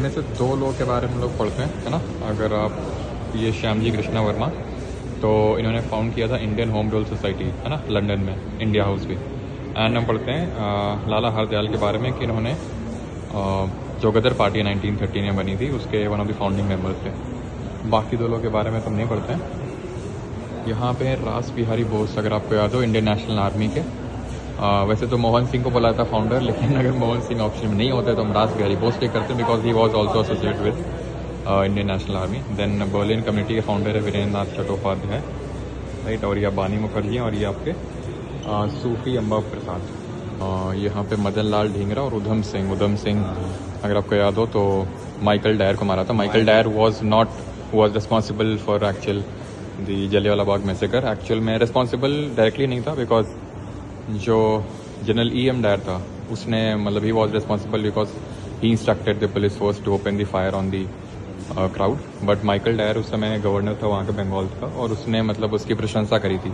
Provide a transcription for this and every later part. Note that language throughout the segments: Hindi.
में से दो लोग के बारे में लोग पढ़ते हैं, है ना। अगर आप ये श्यामजी कृष्णा वर्मा, तो इन्होंने फाउंड किया था इंडियन होम रूल सोसाइटी, है ना, लंदन में, इंडिया हाउस भी। एंड हम पढ़ते हैं लाला हरदयाल के बारे में कि इन्होंने जो गदर पार्टी 1913 में बनी थी उसके one of the founding members थे। बाकी दो लोगों के बारे में तो नहीं पढ़ते हैं। यहाँ पे रास बिहारी बोस, अगर आपको याद हो, इंडियन नेशनल आर्मी के। वैसे तो मोहन सिंह को बोला था फाउंडर, लेकिन अगर मोहन सिंह ऑप्शन में नहीं होते तो हम रास बिहारी बोस टेक करते हैं, because he was also associated with Indian National Army. Then Berlin community के फाउंडर है वीरेंद्र नाथ चट्टोपाध्याय, राइट। और ये बानी मुखर्जी हैं, और ये आपके सूफी अम्बा प्रसाद। यहाँ पे मदन लाल ढींगरा और उधम सिंह, अगर आपको याद हो तो माइकल डायर को मारा था। Michael Dyer was responsible for actual the Jallianwala Bagh massacre. Actual में रिस्पॉन्सिबल डायरेक्टली नहीं था, बिकॉज जो जनरल E.M. डायर था उसने, मतलब he was responsible because he instructed the police force to open the fire on the crowd. But Michael Dyer उस समय गवर्नर था वहाँ का, बंगाल का, और उसने मतलब उसकी प्रशंसा करी थी।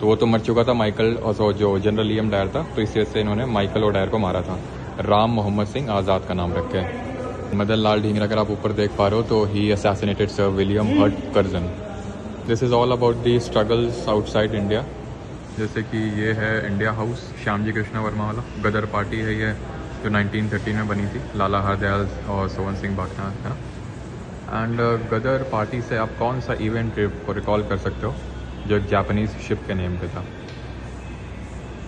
तो वो तो मर चुका था माइकल, और जो जनरल E.M. डायर था, तो इसी वजह से इन्होंने माइकल और डायर को मारा था। राम मोहम्मद सिंह आज़ाद का नाम रख के। मदन लाल ढींगरा, अगर आप ऊपर देख पा रहे हो, तो ही assassinated sir William Hurt Curzon. This is all about the struggles outside India. जैसे कि ये है इंडिया हाउस, श्यामजी कृष्णा वर्मा वाला। गदर पार्टी है ये, जो 1913 में बनी थी, लाला हरदयाल और सोवन सिंह भाटना, है ना। एंड गदर पार्टी से आप कौन सा इवेंट को रिकॉल कर सकते हो जो एक जापानीज शिप के नेम पे था।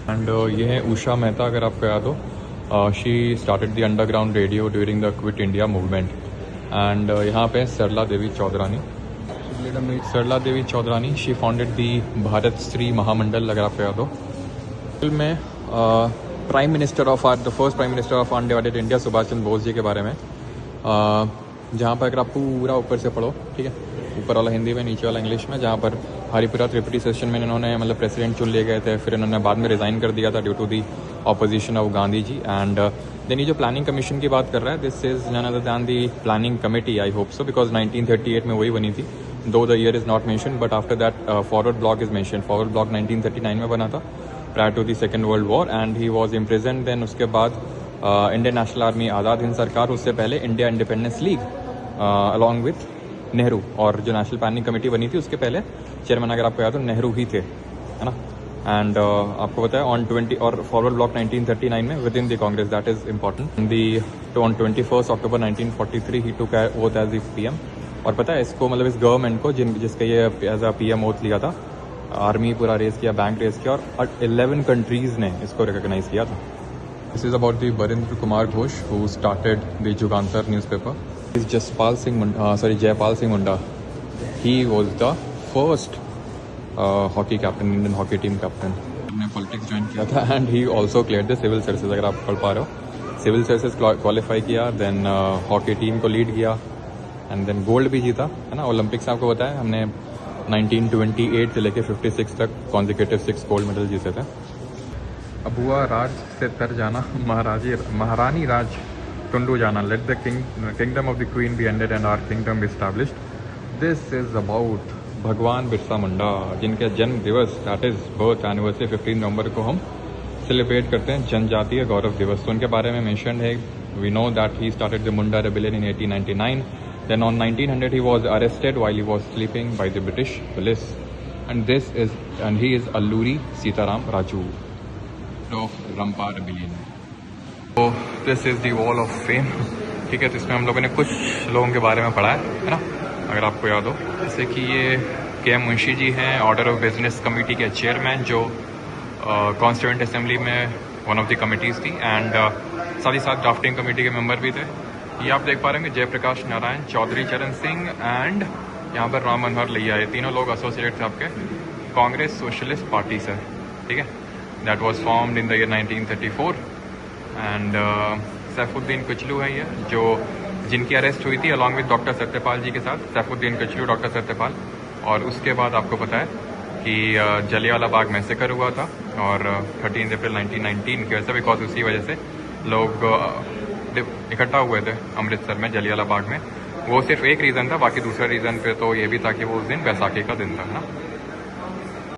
एंड ये है उषा मेहता, अगर आपको याद हो, she started the underground radio during the quit India movement. And यहाँ पे Sarla Devi Chaudhurani, she founded the Bharat Shri Mahamandal, अगर आपको याद हो। में prime minister of the first prime minister of undivided India Subhash Chandra Bose ji के बारे में, जहाँ पर अगर आप पूरा ऊपर से पढ़ो, ठीक है, ऊपर वाला हिंदी में, नीचे वाला इंग्लिश में, जहाँ पर हरिपुरा त्रिपुटी सेशन में इन्होंने मतलब प्रेसिडेंट चुन लिए गए थे, फिर इन्होंने बाद में रिज़ाइन कर दिया था due to the opposition of Gandhi ji. And then ये जो प्लानिंग कमीशन की बात कर रहा है, this is none other than the planning committee, I hope so, because 1938 में वही बनी थी, though the year is not mention, but after that Forward Bloc is mention. Forward block 1939 में बना था, prior to the second world war, and he was imprison. Then उसके बाद Indian National army, Azad Hind सरकार, उससे पहले India independence league along with Nehru, और जो नेशनल प्लानिंग कमेटी बनी थी उसके पहले चेयरमैन, अगर आपको याद हो, नेहरू ही थे, है ना। एंड आपको पता है ऑन 20 और फॉरवर्ड ब्लॉक 1939 में within the Congress, that is important. तो on 21 October 1943 he took oath as the PM। और पता है इसको, मतलब इस गवर्नमेंट को जिसका ये एज अ PM ओथ लिया था, आर्मी पूरा रेस किया, बैंक रेस किया, और 11 कंट्रीज ने इसको रिकॉग्नाइज किया था। This is about the Barindra Kumar Ghosh who started the Jugantar newspaper. Is Jaipal Singh Munda, he was the first hockey captain, Indian hockey team captain. हमने पॉलिटिक्स ज्वाइन किया था, and he also clear the civil services, अगर आप पढ़ पा रहे हो, सिविल सर्विसेज क्वालिफाई किया, देन हॉकी टीम को लीड किया, एंड देन गोल्ड भी जीता, है ना। ओलंपिक्स आपको बताया हमने 1928 से लेकर 56 तक कॉन्जिक्यूटिव 6 गोल्ड मेडल जीते थे। अब हुआ राज से तर जाना, महारानी राज टुंडू जाना। Let the kingdom of the queen be ended and our kingdom be established. This is about भगवान बिरसा मुंडा, जिनके जन्म दिवस, दैट इज बर्थ एनिवर्सरी 15 नवंबर को हम सेलिब्रेट करते हैं, जनजातीय गौरव दिवस। तो उनके बारे में मेंशन है, we know that he started the Munda rebellion in 1899। Then on 1900 he was arrested while he was sleeping by the British police, and he is Alluri Sitaram Raju of Rampa Rebellion. So this is the wall of fame, ठीक है। तो इसमें हम लोगों ने कुछ लोगों के बारे में पढ़ा है ना, अगर आपको याद हो, जैसे कि ये KM मुंशी जी हैं, ऑर्डर ऑफ बिजनेस कमेटी के चेयरमैन, जो कॉन्स्टिट्यूएंट असेंबली में वन ऑफ द कमिटीज़ थी, एंड साथ ही साथ ड्राफ्टिंग कमेटी के मेंबर भी थे। ये आप देख पा रहे हैं जयप्रकाश नारायण, चौधरी चरण सिंह, एंड यहाँ पर राम मनोहर लोहिया, ये तीनों लोग एसोसिएट थे आपके कांग्रेस सोशलिस्ट पार्टी से, ठीक है। That was formed in the year 1934। And Saifuddin Kitchlew है ये, जो जिनकी अरेस्ट हुई थी along with doctor Satyapal ji के साथ, सैफुद्दीन कुचलू, डॉक्टर सत्यपाल। और उसके बाद आपको पता है कि जलियांवाला बाग मैसेकर हुआ था, और 13 अप्रैल 1919 की वजह से, बिकॉज उसी वजह से लोग इकट्ठा हुए थे अमृतसर में जलियांवाला बाग में। वो सिर्फ एक रीज़न था, बाकी दूसरा रीज़न पे तो ये भी था कि वो उस दिन बैसाखी का दिन था, ना।